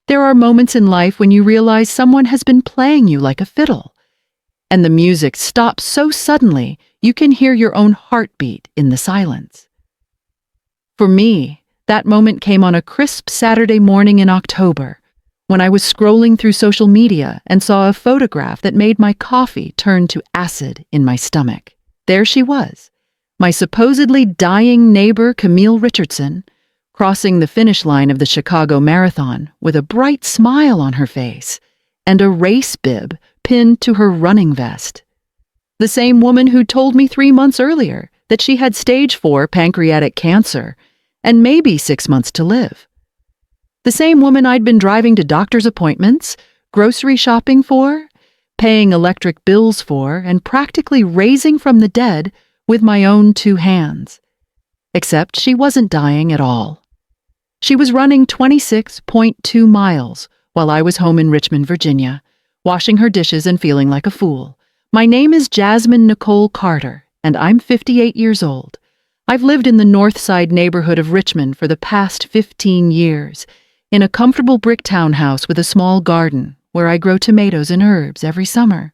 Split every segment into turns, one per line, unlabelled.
There are moments in life when you realize someone has been playing you like a fiddle, and the music stops so suddenly you can hear your own heartbeat in the silence. For me, that moment came on a crisp Saturday morning in October, when I was scrolling through social media and saw a photograph that made my coffee turn to acid in my stomach. There she was, my supposedly dying neighbor Camille Richardson, crossing the finish line of the Chicago Marathon with a bright smile on her face and a race bib pinned to her running vest. The same woman who told me 3 months earlier that she had stage 4 pancreatic cancer and maybe 6 months to live. The same woman I'd been driving to doctor's appointments, grocery shopping for, paying electric bills for, and practically raising from the dead with my own 2 hands. Except she wasn't dying at all. She was running 26.2 miles while I was home in Richmond, Virginia, washing her dishes and feeling like a fool. My name is Jasmine Nicole Carter, and I'm 58 years old. I've lived in the North Side neighborhood of Richmond for the past 15 years, in a comfortable brick townhouse with a small garden where I grow tomatoes and herbs every summer.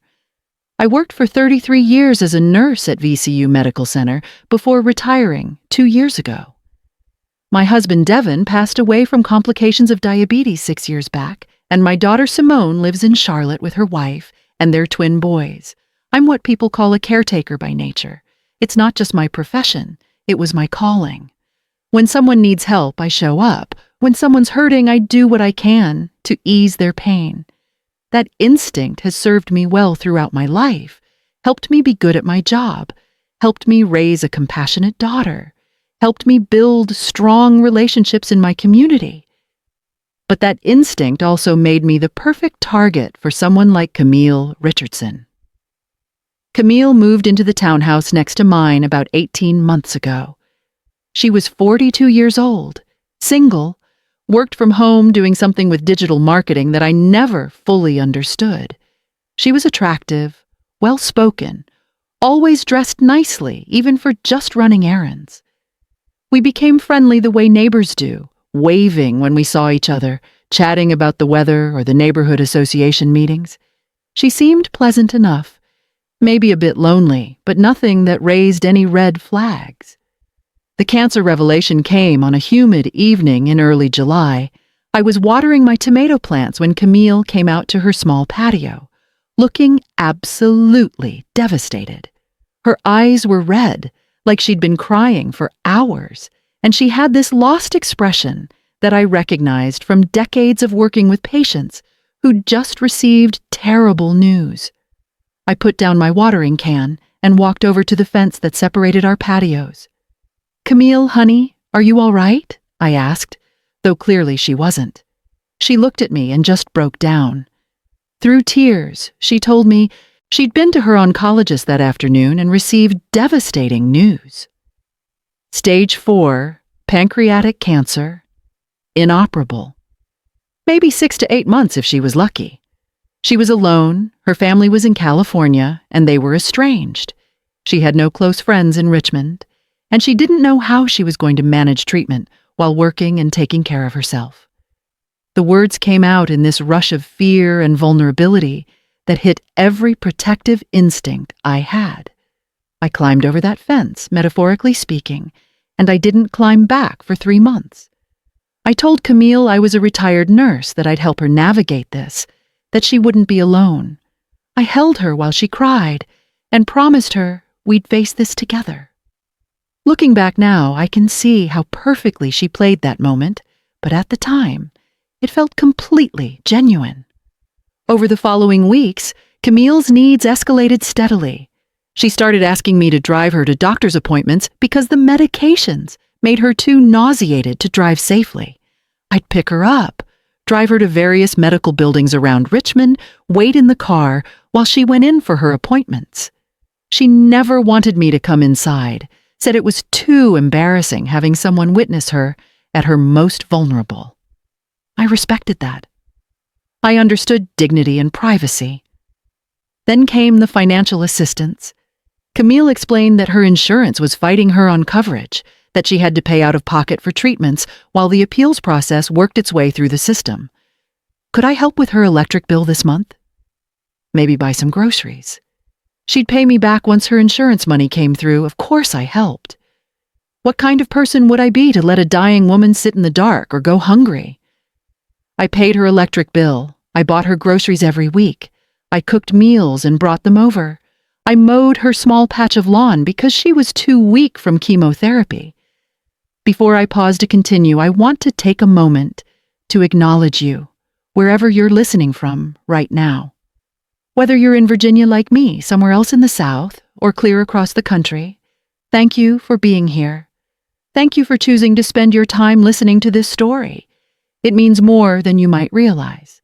I worked for 33 years as a nurse at VCU Medical Center before retiring 2 years ago. My husband Devin passed away from complications of diabetes 6 years back, and my daughter Simone lives in Charlotte with her wife and their twin boys. I'm what people call a caretaker by nature. It's not just my profession, it was my calling. When someone needs help, I show up. When someone's hurting, I do what I can to ease their pain. That instinct has served me well throughout my life, helped me be good at my job, helped me raise a compassionate daughter, helped me build strong relationships in my community. But that instinct also made me the perfect target for someone like Camille Richardson. Camille moved into the townhouse next to mine about 18 months ago. She was 42 years old, single, worked from home doing something with digital marketing that I never fully understood. She was attractive, well-spoken, always dressed nicely, even for just running errands. We became friendly the way neighbors do, waving when we saw each other, chatting about the weather or the neighborhood association meetings. She seemed pleasant enough, maybe a bit lonely, but nothing that raised any red flags. The cancer revelation came on a humid evening in early July. I was watering my tomato plants when Camille came out to her small patio, looking absolutely devastated. Her eyes were red, like she'd been crying for hours, and she had this lost expression that I recognized from decades of working with patients who'd just received terrible news. I put down my watering can and walked over to the fence that separated our patios. "Camille, honey, are you all right?" I asked, though clearly she wasn't. She looked at me and just broke down. Through tears, she told me she'd been to her oncologist that afternoon and received devastating news. Stage 4, pancreatic cancer, inoperable. Maybe 6 to 8 months if she was lucky. She was alone, her family was in California, and they were estranged. She had no close friends in Richmond, and she didn't know how she was going to manage treatment while working and taking care of herself. The words came out in this rush of fear and vulnerability that hit every protective instinct I had. I climbed over that fence, metaphorically speaking, and I didn't climb back for 3 months. I told Camille I was a retired nurse, that I'd help her navigate this, that she wouldn't be alone. I held her while she cried and promised her we'd face this together. Looking back now, I can see how perfectly she played that moment, but at the time, it felt completely genuine. Over the following weeks, Camille's needs escalated steadily. She started asking me to drive her to doctor's appointments because the medications made her too nauseated to drive safely. I'd pick her up, drive her to various medical buildings around Richmond, wait in the car while she went in for her appointments. She never wanted me to come inside, said it was too embarrassing having someone witness her at her most vulnerable. I respected that. I understood dignity and privacy. Then came the financial assistance. Camille explained that her insurance was fighting her on coverage, that she had to pay out of pocket for treatments while the appeals process worked its way through the system. Could I help with her electric bill this month? Maybe buy some groceries. She'd pay me back once her insurance money came through. Of course I helped. What kind of person would I be to let a dying woman sit in the dark or go hungry? I paid her electric bill. I bought her groceries every week. I cooked meals and brought them over. I mowed her small patch of lawn because she was too weak from chemotherapy. Before I pause to continue, I want to take a moment to acknowledge you, wherever you're listening from right now. Whether you're in Virginia like me, somewhere else in the South, or clear across the country, thank you for being here. Thank you for choosing to spend your time listening to this story. It means more than you might realize.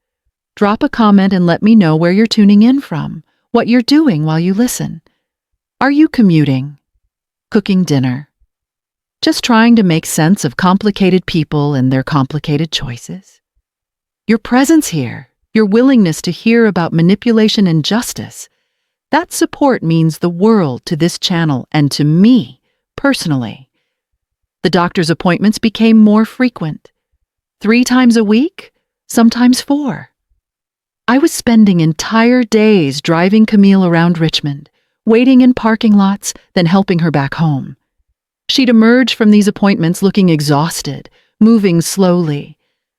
Drop a comment and let me know where you're tuning in from, what you're doing while you listen. Are you commuting? Cooking dinner? Just trying to make sense of complicated people and their complicated choices? Your presence here, your willingness to hear about manipulation and justice, that support means the world to this channel and to me, personally. The doctor's appointments became more frequent. 3 times a week, sometimes 4. I was spending entire days driving Camille around Richmond, waiting in parking lots, then helping her back home. She'd emerge from these appointments looking exhausted, moving slowly,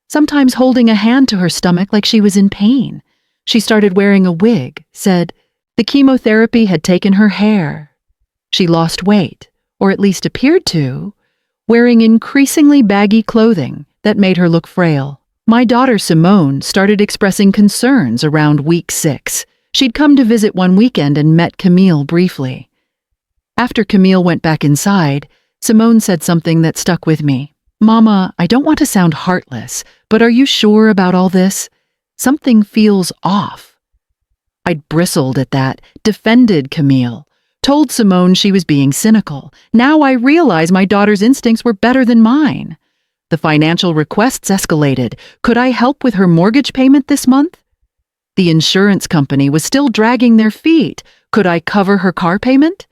sometimes holding a hand to her stomach like she was in pain. She started wearing a wig, said the chemotherapy had taken her hair. She lost weight, or at least appeared to, wearing increasingly baggy clothing that made her look frail. My daughter Simone started expressing concerns around week 6. She'd come to visit one weekend and met Camille briefly. After Camille went back inside, Simone said something that stuck with me. "Mama, I don't want to sound heartless, but are you sure about all this? Something feels off." I'd bristled at that, defended Camille, told Simone she was being cynical. Now I realize my daughter's instincts were better than mine. The financial requests escalated. Could I help with her mortgage payment this month? The insurance company was still dragging their feet. Could I cover her car payment?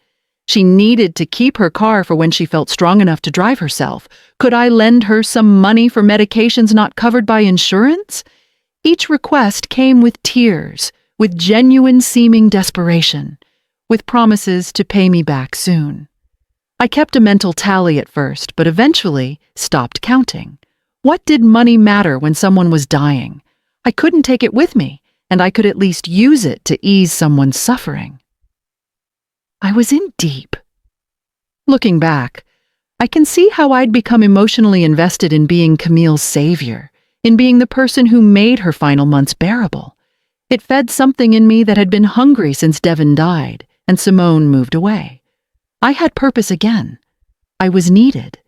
She needed to keep her car for when she felt strong enough to drive herself. Could I lend her some money for medications not covered by insurance? Each request came with tears, with genuine seeming desperation, with promises to pay me back soon. I kept a mental tally at first, but eventually stopped counting. What did money matter when someone was dying? I couldn't take it with me, and I could at least use it to ease someone's suffering. I was in deep. Looking back, I can see how I'd become emotionally invested in being Camille's savior, in being the person who made her final months bearable. It fed something in me that had been hungry since Devin died and Simone moved away. I had purpose again. I was needed.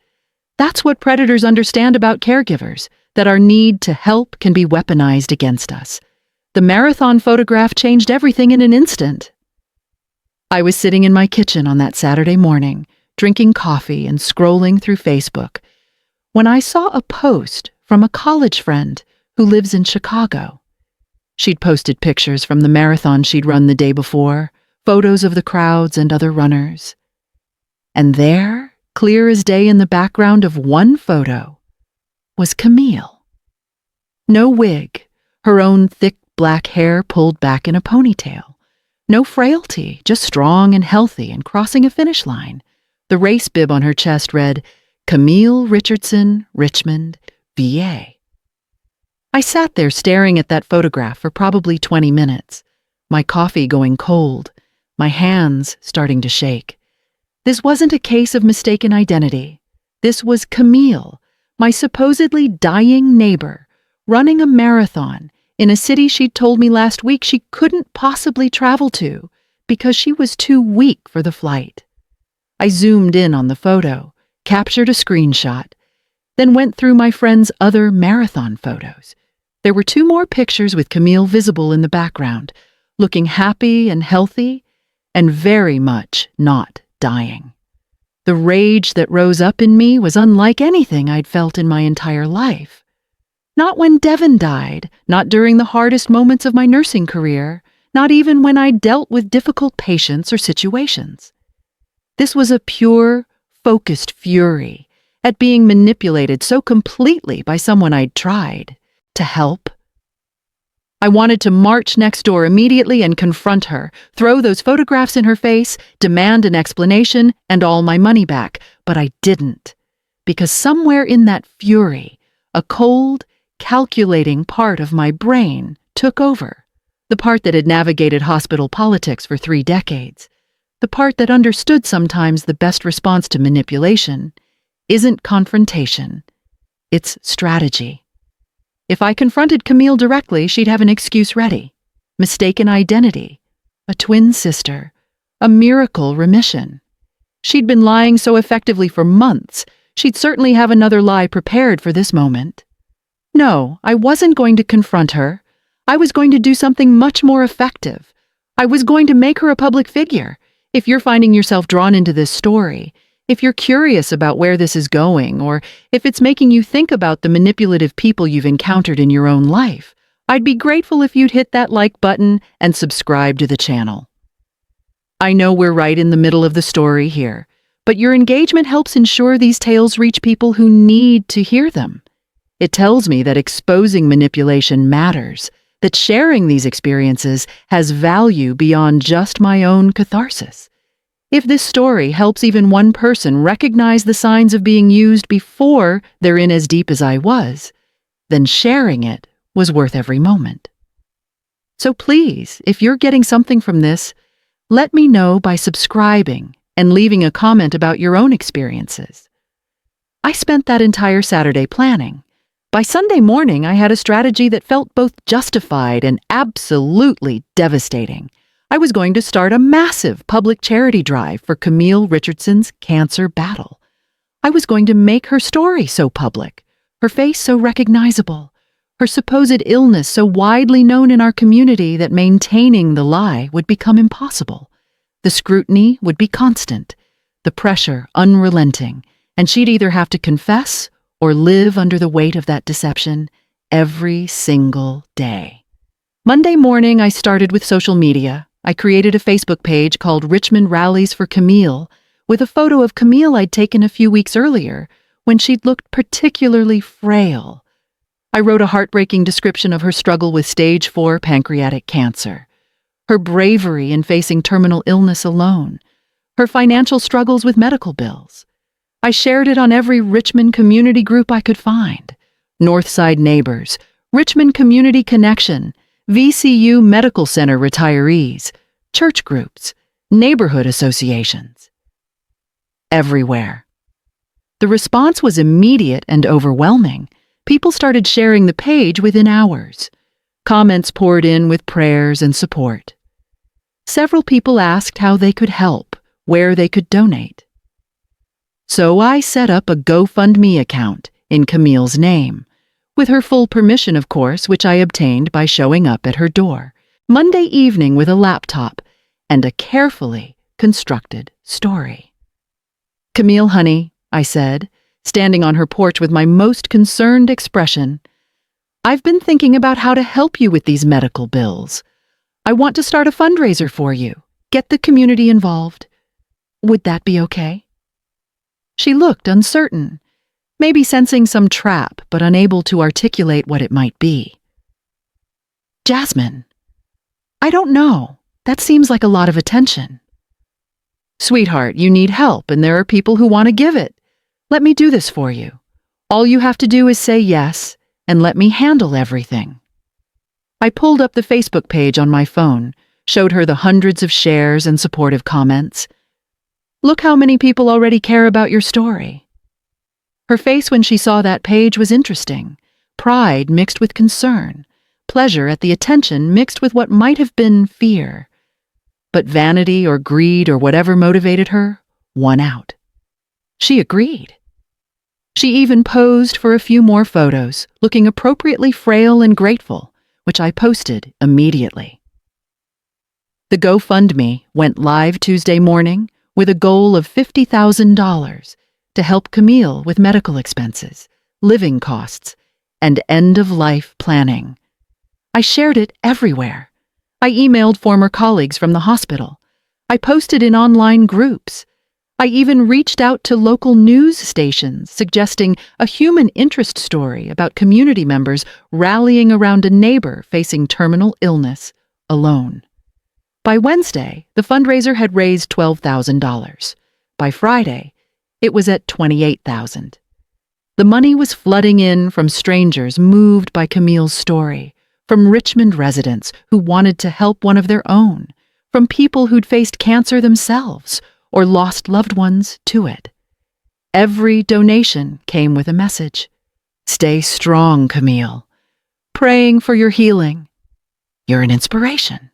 That's what predators understand about caregivers, that our need to help can be weaponized against us. The marathon photograph changed everything in an instant. I was sitting in my kitchen on that Saturday morning, drinking coffee and scrolling through Facebook, when I saw a post from a college friend who lives in Chicago. She'd posted pictures from the marathon she'd run the day before, photos of the crowds and other runners. And there, clear as day in the background of one photo, was Camille. No wig, her own thick black hair pulled back in a ponytail. No frailty, just strong and healthy and crossing a finish line. The race bib on her chest read, Camille Richardson, Richmond, VA. I sat there staring at that photograph for probably 20 minutes, my coffee going cold, my hands starting to shake. This wasn't a case of mistaken identity. This was Camille, my supposedly dying neighbor, running a marathon in a city she'd told me last week she couldn't possibly travel to because she was too weak for the flight. I zoomed in on the photo, captured a screenshot, then went through my friend's other marathon photos. There were 2 more pictures with Camille visible in the background, looking happy and healthy, and very much not dying. The rage that rose up in me was unlike anything I'd felt in my entire life. Not when Devin died, not during the hardest moments of my nursing career, not even when I dealt with difficult patients or situations. This was a pure, focused fury at being manipulated so completely by someone I'd tried to help, I wanted to march next door immediately and confront her, throw those photographs in her face, demand an explanation and all my money back, but I didn't. Because somewhere in that fury, a cold, calculating part of my brain took over. The part that had navigated hospital politics for 3 decades. The part that understood sometimes the best response to manipulation isn't confrontation, it's strategy. If I confronted Camille directly, she'd have an excuse ready. Mistaken identity, a twin sister, a miracle remission. She'd been lying so effectively for months, she'd certainly have another lie prepared for this moment. No, I wasn't going to confront her. I was going to do something much more effective. I was going to make her a public figure. If you're finding yourself drawn into this story, if you're curious about where this is going, or if it's making you think about the manipulative people you've encountered in your own life, I'd be grateful if you'd hit that like button and subscribe to the channel. I know we're right in the middle of the story here, but your engagement helps ensure these tales reach people who need to hear them. It tells me that exposing manipulation matters, that sharing these experiences has value beyond just my own catharsis. If this story helps even one person recognize the signs of being used before they're in as deep as I was, then sharing it was worth every moment. So please, if you're getting something from this, let me know by subscribing and leaving a comment about your own experiences. I spent that entire Saturday planning. By Sunday morning, I had a strategy that felt both justified and absolutely devastating. I was going to start a massive public charity drive for Camille Richardson's cancer battle. I was going to make her story so public, her face so recognizable, her supposed illness so widely known in our community that maintaining the lie would become impossible. The scrutiny would be constant, the pressure unrelenting, and she'd either have to confess or live under the weight of that deception every single day. Monday morning, I started with social media. I created a Facebook page called Richmond Rallies for Camille with a photo of Camille I'd taken a few weeks earlier when she'd looked particularly frail. I wrote a heartbreaking description of her struggle with stage 4 pancreatic cancer, her bravery in facing terminal illness alone, her financial struggles with medical bills. I shared it on every Richmond community group I could find: Northside Neighbors, Richmond Community Connection, VCU Medical Center retirees, church groups, neighborhood associations. Everywhere. The response was immediate and overwhelming. People started sharing the page within hours. Comments poured in with prayers and support. Several people asked how they could help, where they could donate. So I set up a GoFundMe account in Camille's name, with her full permission, of course, which I obtained by showing up at her door, Monday evening with a laptop and a carefully constructed story. "Camille, honey," I said, standing on her porch with my most concerned expression, "I've been thinking about how to help you with these medical bills. I want to start a fundraiser for you, get the community involved. Would that be okay?" She looked uncertain, maybe sensing some trap, but unable to articulate what it might be. "Jasmine, I don't know. That seems like a lot of attention." "Sweetheart, you need help, and there are people who want to give it. Let me do this for you. All you have to do is say yes, and let me handle everything." I pulled up the Facebook page on my phone, showed her the hundreds of shares and supportive comments. "Look how many people already care about your story." Her face when she saw that page was interesting, pride mixed with concern, pleasure at the attention mixed with what might have been fear. But vanity or greed or whatever motivated her won out. She agreed. She even posed for a few more photos, looking appropriately frail and grateful, which I posted immediately. The GoFundMe went live Tuesday morning with a goal of $50,000 to help Camille with medical expenses, living costs, and end-of-life planning. I shared it everywhere. I emailed former colleagues from the hospital. I posted in online groups. I even reached out to local news stations, suggesting a human interest story about community members rallying around a neighbor facing terminal illness, alone. By Wednesday, the fundraiser had raised $12,000. By Friday, it was at $28,000. The money was flooding in from strangers moved by Camille's story, from Richmond residents who wanted to help one of their own, from people who'd faced cancer themselves or lost loved ones to it. Every donation came with a message. Stay strong, Camille. Praying for your healing. You're an inspiration.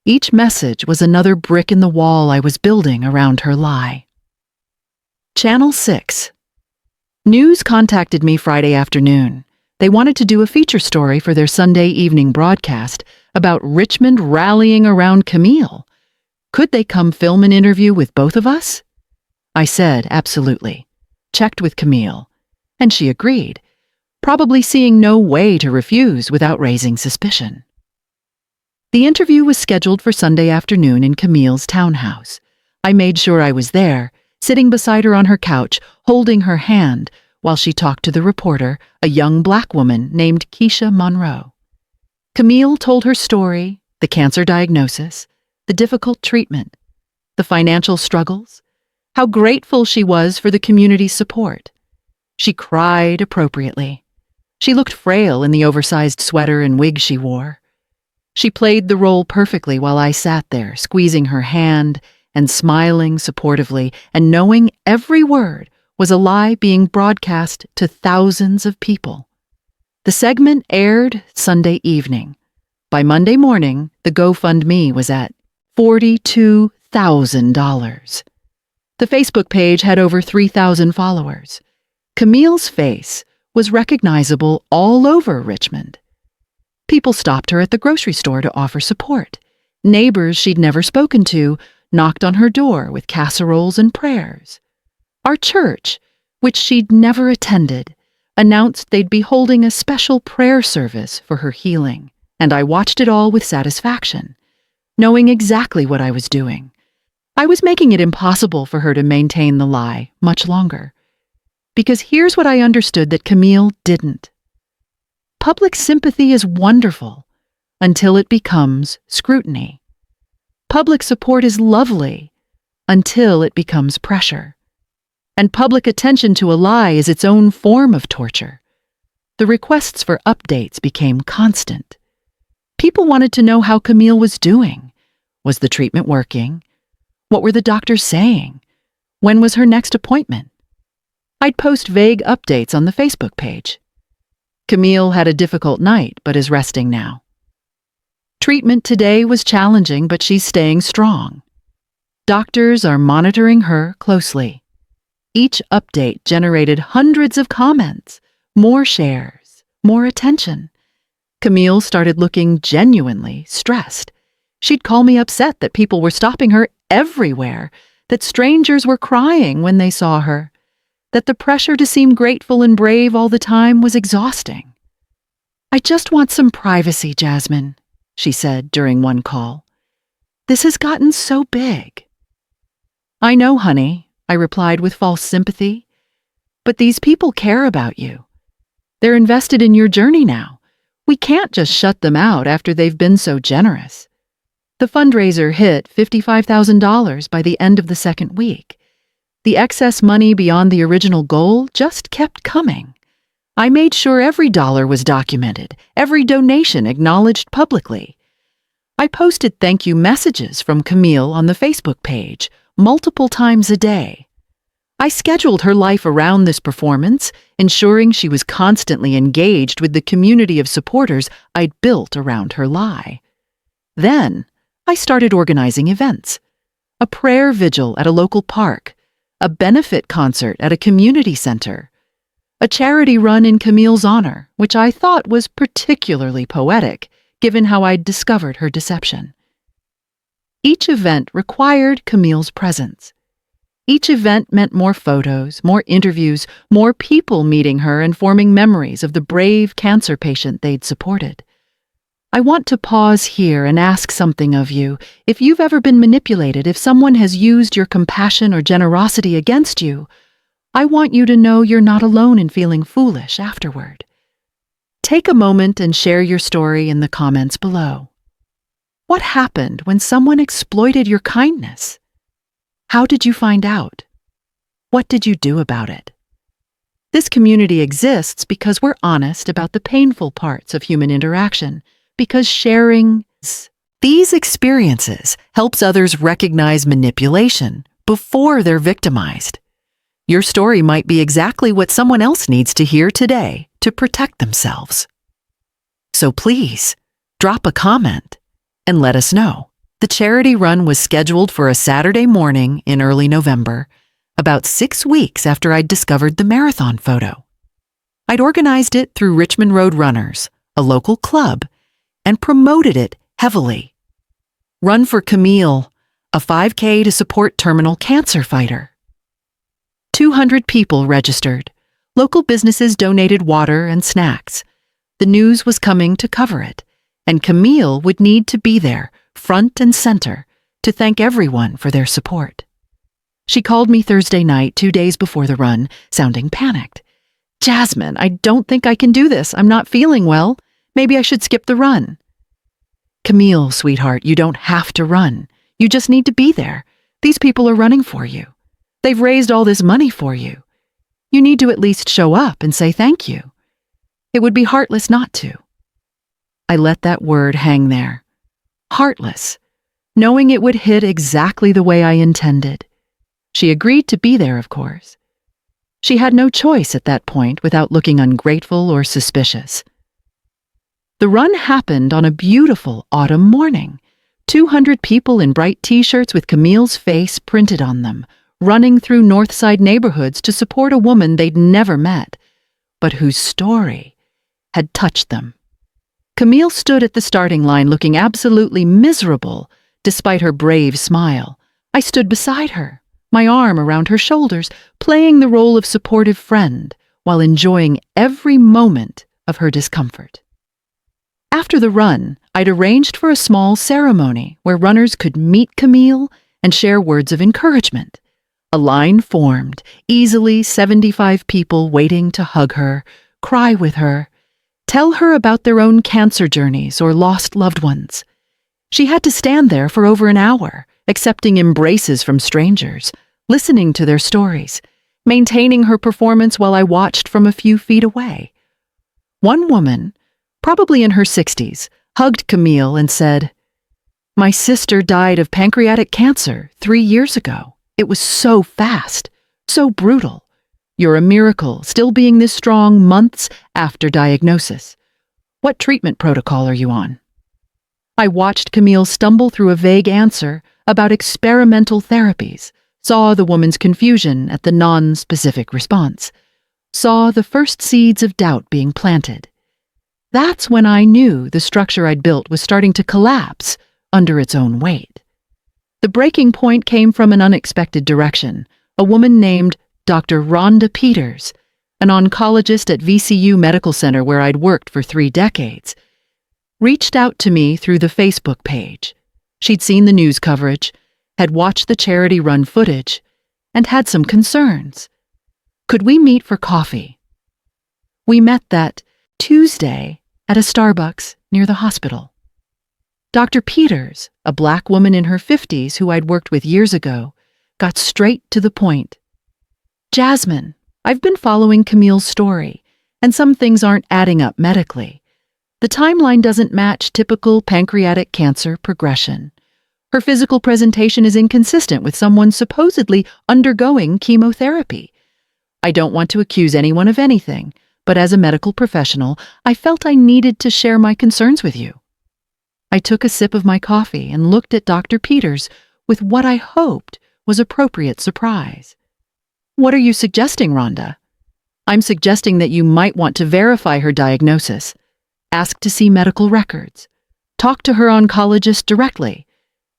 Each message was another brick in the wall I was building around her lie. Channel 6. News contacted me Friday afternoon. They wanted to do a feature story for their Sunday evening broadcast about Richmond rallying around Camille. Could they come film an interview with both of us? I said absolutely. Checked with Camille, and she agreed, probably seeing no way to refuse without raising suspicion. The interview was scheduled for Sunday afternoon in Camille's townhouse. I made sure I was there, sitting beside her on her couch, holding her hand while she talked to the reporter, a young black woman named Keisha Monroe. Camille told her story, the cancer diagnosis, the difficult treatment, the financial struggles, how grateful she was for the community's support. She cried appropriately. She looked frail in the oversized sweater and wig she wore. She played the role perfectly while I sat there, squeezing her hand and smiling supportively and knowing every word was a lie being broadcast to thousands of people. The segment aired Sunday evening. By Monday morning, the GoFundMe was at $42,000. The Facebook page had over 3,000 followers. Camille's face was recognizable all over Richmond. People stopped her at the grocery store to offer support. Neighbors she'd never spoken to knocked on her door with casseroles and prayers. Our church, which she'd never attended, announced they'd be holding a special prayer service for her healing, and I watched it all with satisfaction, knowing exactly what I was doing. I was making it impossible for her to maintain the lie much longer. Because here's what I understood that Camille didn't. Public sympathy is wonderful until it becomes scrutiny. Public support is lovely until it becomes pressure. And public attention to a lie is its own form of torture. The requests for updates became constant. People wanted to know how Camille was doing. Was the treatment working? What were the doctors saying? When was her next appointment? I'd post vague updates on the Facebook page. Camille had a difficult night, but is resting now. Treatment today was challenging, but she's staying strong. Doctors are monitoring her closely. Each update generated hundreds of comments, more shares, more attention. Camille started looking genuinely stressed. She'd call me upset that people were stopping her everywhere, that strangers were crying when they saw her, that the pressure to seem grateful and brave all the time was exhausting. "I just want some privacy, Jasmine," she said during one call. "This has gotten so big." "I know, honey," I replied with false sympathy. "But these people care about you. They're invested in your journey now. We can't just shut them out after they've been so generous." The fundraiser hit $55,000 by the end of the second week. The excess money beyond the original goal just kept coming. I made sure every dollar was documented, every donation acknowledged publicly. I posted thank you messages from Camille on the Facebook page multiple times a day. I scheduled her life around this performance, ensuring she was constantly engaged with the community of supporters I'd built around her lie. Then, I started organizing events. A prayer vigil at a local park, a benefit concert at a community center, a charity run in Camille's honor, which I thought was particularly poetic, given how I'd discovered her deception. Each event required Camille's presence. Each event meant more photos, more interviews, more people meeting her and forming memories of the brave cancer patient they'd supported. I want to pause here and ask something of you. If you've ever been manipulated, if someone has used your compassion or generosity against you, I want you to know you're not alone in feeling foolish afterward. Take a moment and share your story in the comments below. What happened when someone exploited your kindness? How did you find out? What did you do about it? This community exists because we're honest about the painful parts of human interaction, because sharing these experiences helps others recognize manipulation before they're victimized. Your story might be exactly what someone else needs to hear today to protect themselves. So please, drop a comment and let us know. The charity run was scheduled for a Saturday morning in early November, about 6 weeks after I'd discovered the marathon photo. I'd organized it through Richmond Road Runners, a local club, and promoted it heavily. Run for Camille, a 5K to support terminal cancer fighter. 200 people registered. Local businesses donated water and snacks. The news was coming to cover it, and Camille would need to be there, front and center, to thank everyone for their support. She called me Thursday night, 2 days before the run, sounding panicked. "Jasmine, I don't think I can do this. I'm not feeling well. Maybe I should skip the run." "Camille, sweetheart, you don't have to run. You just need to be there. These people are running for you. They've raised all this money for you. You need to at least show up and say thank you. It would be heartless not to." I let that word hang there. Heartless, knowing it would hit exactly the way I intended. She agreed to be there, of course. She had no choice at that point without looking ungrateful or suspicious. The run happened on a beautiful autumn morning. 200 people in bright t-shirts with Camille's face printed on them, running through Northside neighborhoods to support a woman they'd never met, but whose story had touched them. Camille stood at the starting line looking absolutely miserable, despite her brave smile. I stood beside her, my arm around her shoulders, playing the role of supportive friend while enjoying every moment of her discomfort. After the run, I'd arranged for a small ceremony where runners could meet Camille and share words of encouragement. A line formed, easily 75 people waiting to hug her, cry with her, tell her about their own cancer journeys or lost loved ones. She had to stand there for over an hour, accepting embraces from strangers, listening to their stories, maintaining her performance while I watched from a few feet away. One woman, probably in her 60s, hugged Camille and said, "My sister died of pancreatic cancer 3 years ago. It was so fast, so brutal. You're a miracle, still being this strong months after diagnosis. What treatment protocol are you on?" I watched Camille stumble through a vague answer about experimental therapies, saw the woman's confusion at the non-specific response, saw the first seeds of doubt being planted. That's when I knew the structure I'd built was starting to collapse under its own weight. The breaking point came from an unexpected direction. A woman named Dr. Rhonda Peters, an oncologist at VCU Medical Center where I'd worked for 3 decades, reached out to me through the Facebook page. She'd seen the news coverage, had watched the charity run footage, and had some concerns. Could we meet for coffee? We met that Tuesday at a Starbucks near the hospital. Dr. Peters, a Black woman in her 50s who I'd worked with years ago, got straight to the point. "Jasmine, I've been following Camille's story, and some things aren't adding up medically. The timeline doesn't match typical pancreatic cancer progression. Her physical presentation is inconsistent with someone supposedly undergoing chemotherapy. I don't want to accuse anyone of anything, but as a medical professional, I felt I needed to share my concerns with you." I took a sip of my coffee and looked at Dr. Peters with what I hoped was appropriate surprise. "What are you suggesting, Rhonda?" "I'm suggesting that you might want to verify her diagnosis, ask to see medical records, talk to her oncologist directly,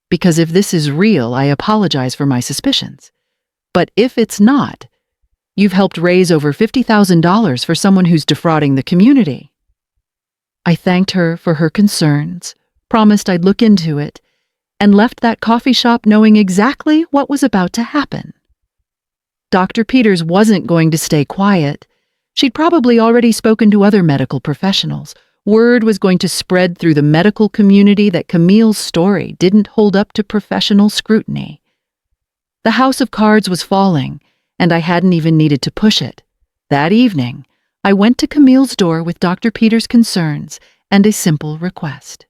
because if this is real, I apologize for my suspicions. But if it's not, you've helped raise over $50,000 for someone who's defrauding the community." I thanked her for her concerns, promised I'd look into it, and left that coffee shop knowing exactly what was about to happen. Dr. Peters wasn't going to stay quiet. She'd probably already spoken to other medical professionals. Word was going to spread through the medical community that Camille's story didn't hold up to professional scrutiny. The house of cards was falling, and I hadn't even needed to push it. That evening, I went to Camille's door with Dr. Peters' concerns and a simple request.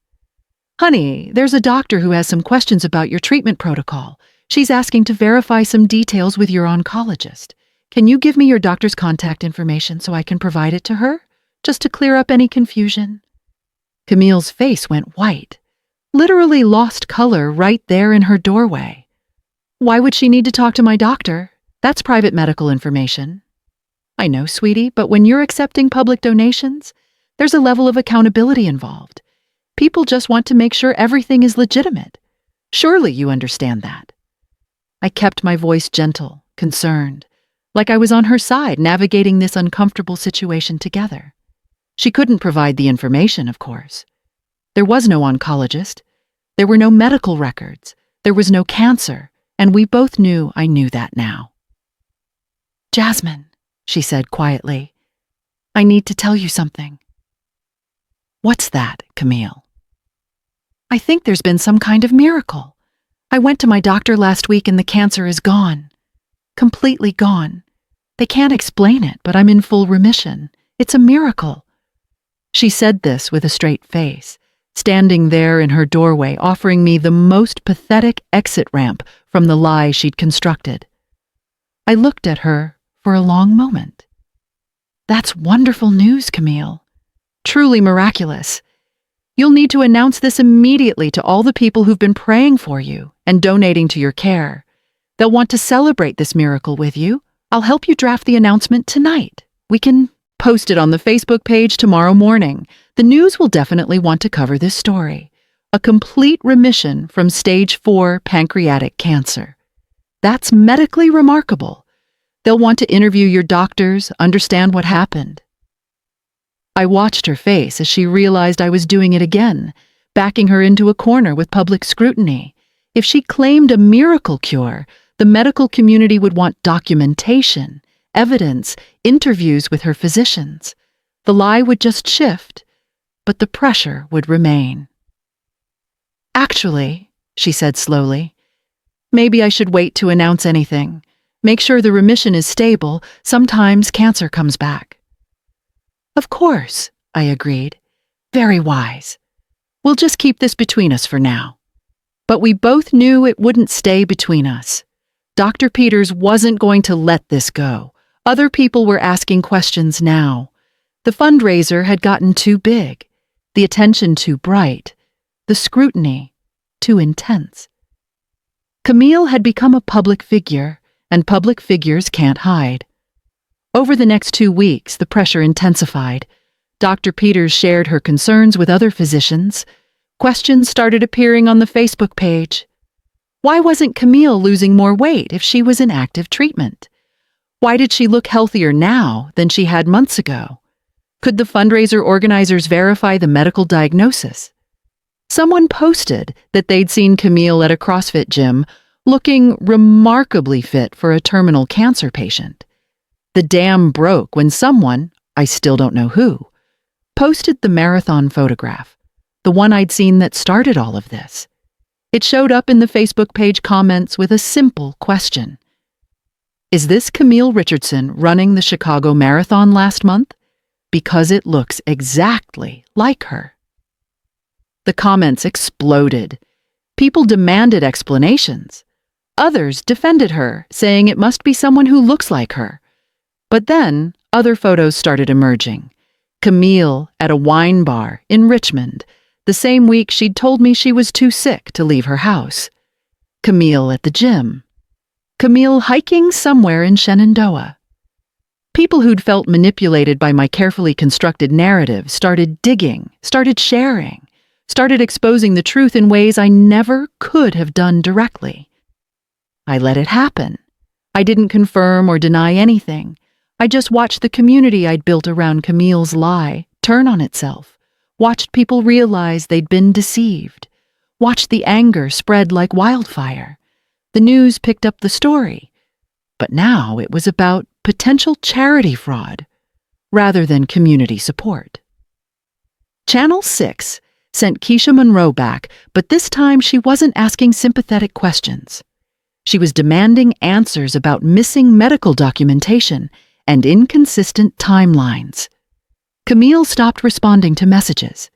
"Honey, there's a doctor who has some questions about your treatment protocol. She's asking to verify some details with your oncologist. Can you give me your doctor's contact information so I can provide it to her, just to clear up any confusion?" Camille's face went white, literally lost color right there in her doorway. "Why would she need to talk to my doctor? That's private medical information." "I know, sweetie, but when you're accepting public donations, there's a level of accountability involved. People just want to make sure everything is legitimate. Surely you understand that." I kept my voice gentle, concerned, like I was on her side navigating this uncomfortable situation together. She couldn't provide the information, of course. There was no oncologist. There were no medical records. There was no cancer, and we both knew I knew that now. "Jasmine," she said quietly, "I need to tell you something." "What's that, Camille?" "I think there's been some kind of miracle. I went to my doctor last week and the cancer is gone. Completely gone. They can't explain it, but I'm in full remission. It's a miracle." She said this with a straight face, standing there in her doorway, offering me the most pathetic exit ramp from the lie she'd constructed. I looked at her for a long moment. "That's wonderful news, Camille. Truly miraculous. You'll need to announce this immediately to all the people who've been praying for you and donating to your care. They'll want to celebrate this miracle with you. I'll help you draft the announcement tonight. We can post it on the Facebook page tomorrow morning. The news will definitely want to cover this story. A complete remission from stage 4 pancreatic cancer. That's medically remarkable. They'll want to interview your doctors, understand what happened." I watched her face as she realized I was doing it again, backing her into a corner with public scrutiny. If she claimed a miracle cure, the medical community would want documentation, evidence, interviews with her physicians. The lie would just shift, but the pressure would remain. "Actually," she said slowly, "maybe I should wait to announce anything. Make sure the remission is stable. Sometimes cancer comes back." "Of course," I agreed. "Very wise. We'll just keep this between us for now." But we both knew it wouldn't stay between us. Dr. Peters wasn't going to let this go. Other people were asking questions now. The fundraiser had gotten too big, the attention too bright, the scrutiny too intense. Camille had become a public figure, and public figures can't hide. Over the next 2 weeks, the pressure intensified. Dr. Peters shared her concerns with other physicians. Questions started appearing on the Facebook page. Why wasn't Camille losing more weight if she was in active treatment? Why did she look healthier now than she had months ago? Could the fundraiser organizers verify the medical diagnosis? Someone posted that they'd seen Camille at a CrossFit gym looking remarkably fit for a terminal cancer patient. The dam broke when someone, I still don't know who, posted the marathon photograph, the one I'd seen that started all of this. It showed up in the Facebook page comments with a simple question. "Is this Camille Richardson running the Chicago Marathon last month? Because it looks exactly like her." The comments exploded. People demanded explanations. Others defended her, saying it must be someone who looks like her. But then, other photos started emerging. Camille at a wine bar in Richmond, the same week she'd told me she was too sick to leave her house. Camille at the gym. Camille hiking somewhere in Shenandoah. People who'd felt manipulated by my carefully constructed narrative started digging, started sharing, started exposing the truth in ways I never could have done directly. I let it happen. I didn't confirm or deny anything. I just watched the community I'd built around Camille's lie turn on itself, watched people realize they'd been deceived, watched the anger spread like wildfire. The news picked up the story, but now it was about potential charity fraud rather than community support. Channel 6 sent Keisha Monroe back, but this time she wasn't asking sympathetic questions. She was demanding answers about missing medical documentation and inconsistent timelines. Camille stopped responding to messages.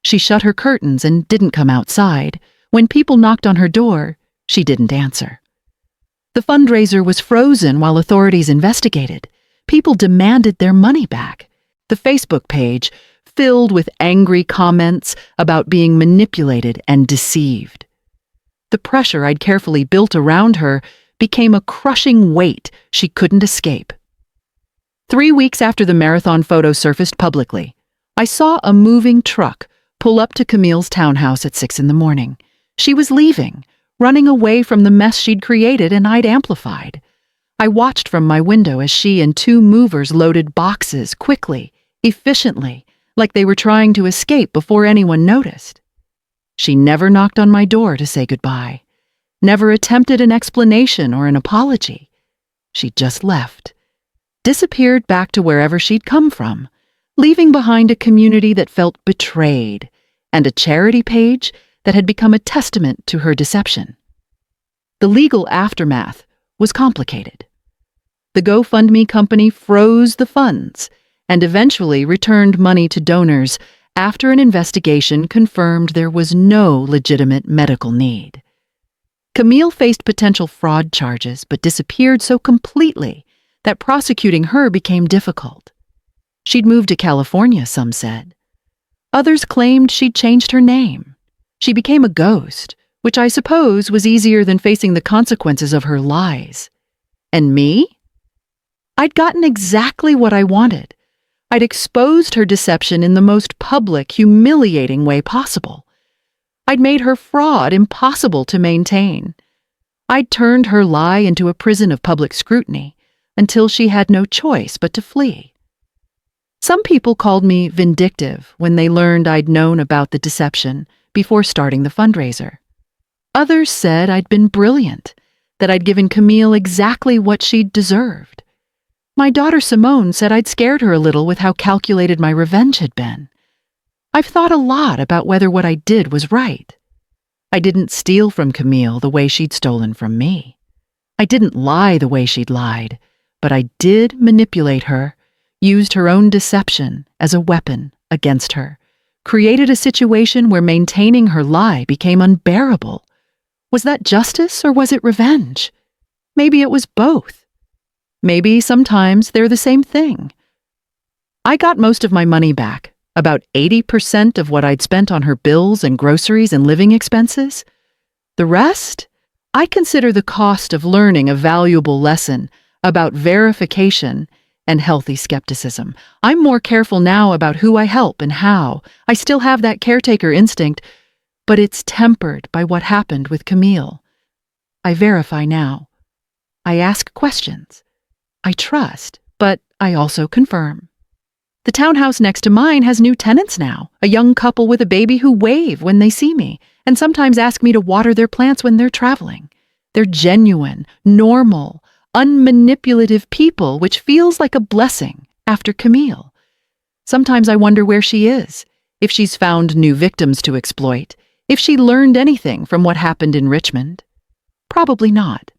She shut her curtains and didn't come outside. When people knocked on her door, she didn't answer. The fundraiser was frozen while authorities investigated. People demanded their money back. The Facebook page filled with angry comments about being manipulated and deceived. The pressure I'd carefully built around her became a crushing weight she couldn't escape. 3 weeks after the marathon photo surfaced publicly, I saw a moving truck pull up to Camille's townhouse at 6 in the morning. She was leaving, running away from the mess she'd created and I'd amplified. I watched from my window as she and 2 movers loaded boxes quickly, efficiently, like they were trying to escape before anyone noticed. She never knocked on my door to say goodbye, never attempted an explanation or an apology. She just left, disappeared back to wherever she'd come from, leaving behind a community that felt betrayed and a charity page that had become a testament to her deception. The legal aftermath was complicated. The GoFundMe company froze the funds and eventually returned money to donors after an investigation confirmed there was no legitimate medical need. Camille faced potential fraud charges but disappeared so completely that prosecuting her became difficult. She'd moved to California, some said. Others claimed she'd changed her name. She became a ghost, which I suppose was easier than facing the consequences of her lies. And me? I'd gotten exactly what I wanted. I'd exposed her deception in the most public, humiliating way possible. I'd made her fraud impossible to maintain. I'd turned her lie into a prison of public scrutiny until she had no choice but to flee. Some people called me vindictive when they learned I'd known about the deception before starting the fundraiser. Others said I'd been brilliant, that I'd given Camille exactly what she'd deserved. My daughter Simone said I'd scared her a little with how calculated my revenge had been. I've thought a lot about whether what I did was right. I didn't steal from Camille the way she'd stolen from me. I didn't lie the way she'd lied, but I did manipulate her, used her own deception as a weapon against her, created a situation where maintaining her lie became unbearable. Was that justice or was it revenge? Maybe it was both. Maybe sometimes they're the same thing. I got most of my money back, about 80% of what I'd spent on her bills and groceries and living expenses. The rest? I consider the cost of learning a valuable lesson about verification and healthy skepticism. I'm more careful now about who I help and how. I still have that caretaker instinct, but it's tempered by what happened with Camille. I verify now. I ask questions. I trust, but I also confirm. The townhouse next to mine has new tenants now, a young couple with a baby who wave when they see me and sometimes ask me to water their plants when they're traveling. They're genuine, normal, unmanipulative people, which feels like a blessing after Camille. Sometimes I wonder where she is, if she's found new victims to exploit, if she learned anything from what happened in Richmond. Probably not.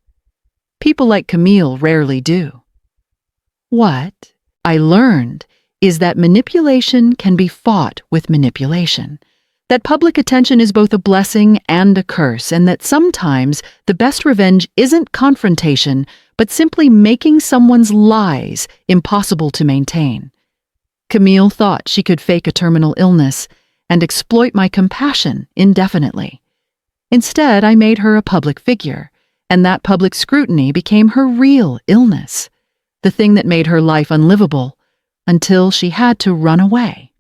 People like Camille rarely do. What I learned is that manipulation can be fought with manipulation, that public attention is both a blessing and a curse, and that sometimes the best revenge isn't confrontation, but simply making someone's lies impossible to maintain. Camille thought she could fake a terminal illness and exploit my compassion indefinitely. Instead, I made her a public figure, and that public scrutiny became her real illness, the thing that made her life unlivable, until she had to run away.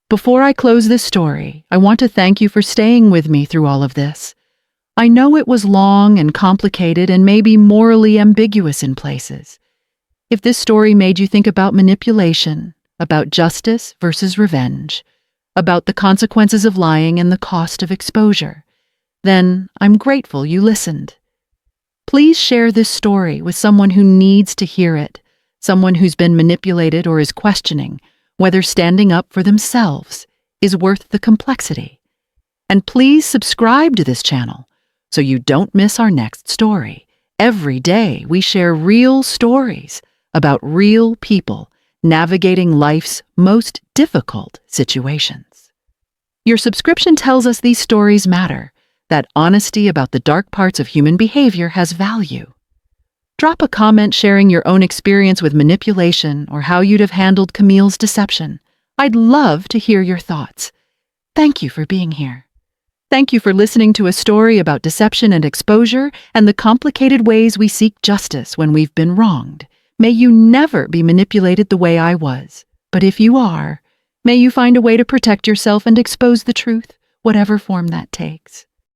Before I close this story, I want to thank you for staying with me through all of this. I know it was long and complicated and maybe morally ambiguous in places. If this story made you think about manipulation, about justice versus revenge, about the consequences of lying and the cost of exposure, then I'm grateful you listened. Please share this story with someone who needs to hear it, someone who's been manipulated or is questioning whether standing up for themselves is worth the complexity. And please subscribe to this channel so you don't miss our next story. Every day we share real stories about real people navigating life's most difficult situations. Your subscription tells us these stories matter, that honesty about the dark parts of human behavior has value. Drop a comment sharing your own experience with manipulation or how you'd have handled Camille's deception. I'd love to hear your thoughts. Thank you for being here. Thank you for listening to a story about deception and exposure and the complicated ways we seek justice when we've been wronged. May you never be manipulated the way I was. But if you are, may you find a way to protect yourself and expose the truth, whatever form that takes.